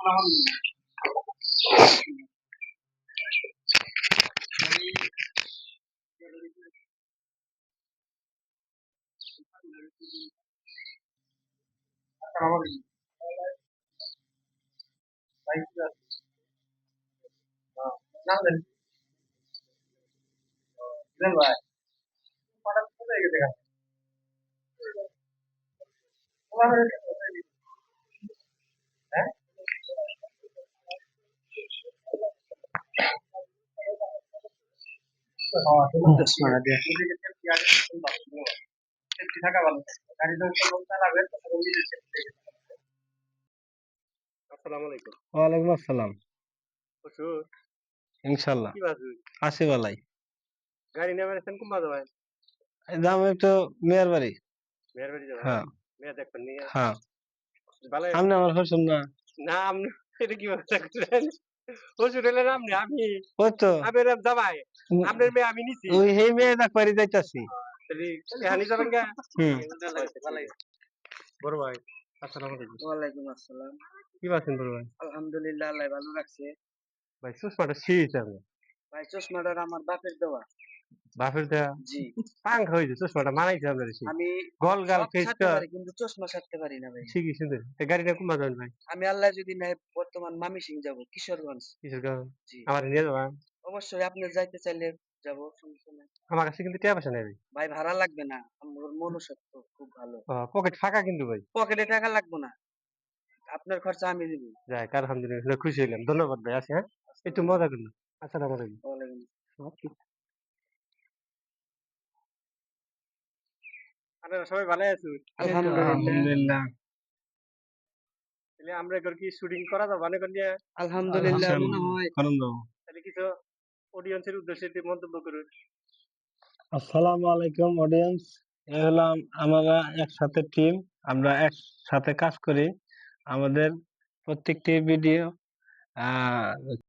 আসসালামু আলাইকুম। ওয়ালাইকুম আসসালাম। হুজুর ইনশাল্লাহ কি বাজু আছি বালাই। গাড়ি নিয়ে বেড়াচ্ছেন কোন বাজু ভাই? যাবো একটু মেয়ের বাড়ি। মেয়ের বাড়ি যাবেন? হ্যাঁ মেয়ে দেখবেন নিয়ে হ্যাঁ। ভালো আপনি আমার হসুন না। না আপনি এটা কি ব্যবস্থা করলেন? হুজুর হলেন আপনি আমি ওই তো আমি এরম জামাই আপনার মেয়ে আমি নিছি ওই সেই মেয়ে দেখ পারি যাইতাছি। তাহলে এখানে যাবেন গা হুম। বড় ভাই আসসালামু আলাইকুম। ওয়ালাইকুম আসসালাম। কি আছেন বড় ভাই? আলহামদুলিল্লাহ আল্লাহ ভালো রাখছে। ভাই চশমাটা শীত আমি ভাই চশমাটা আমার বাপের দেওয়া। বাপের দেয়া জি। পাঙ্ক হয়েছে চশমাটা মানাইছে আপনার শীত আমি গল গাল সব ছাড়তে ফেসটা পারি কিন্তু চশমা ছাড়তে পারি না ভাই। ঠিকই সুন্দর গাড়িটা কোন যাবেন ভাই? আমি আল্লাহ যদি নেয় বর্তমান মামিসিং যাব, কিশোরগঞ্জ। কিসের কারণ জি। আমার নিয়ে যাবা অবশ্যই আপনি যাইতে চাইলে যাব, সমস্যা নাই। আমার কাছে কিন্তু টাকা পয়সা নেই ভাই। ভাই ভাড়া লাগবে না। আমার মনুষ্যত্ব খুব ভালো। পকেট ফাঁকা কিন্তু ভাই। পকেটে টাকা লাগবে না। আপনার খরচা আমি দিব। যাক আলহামদুলিল্লাহ খুশি হলাম ধন্যবাদ ভাই আছে হ্যাঁ একটু মজা করলাম আসসালামু আলাইকুম। ওয়ালাইকুম আপনারা সবাই ভালো আছেন? এই তো আলহামদুলিল্লাহ। আলহামদুলিল্লাহ। তাহলে আমরা এবার কি শুটিং করা যাবে মনে করিয়া আলহামদুলিল্লাহ মনে ইনশাল্লাহ হয়। করুন যাবো। তাহলে কিছু অডিয়েন্সের উদ্দেশ্যে একটু মন্তব্য করুন। আসসালামু আলাইকুম অডিয়েন্স। এ হলাম আমরা একসাথে টিম। আমরা একসাথে কাজ করি। আমাদের প্রত্যেকটি ভিডিও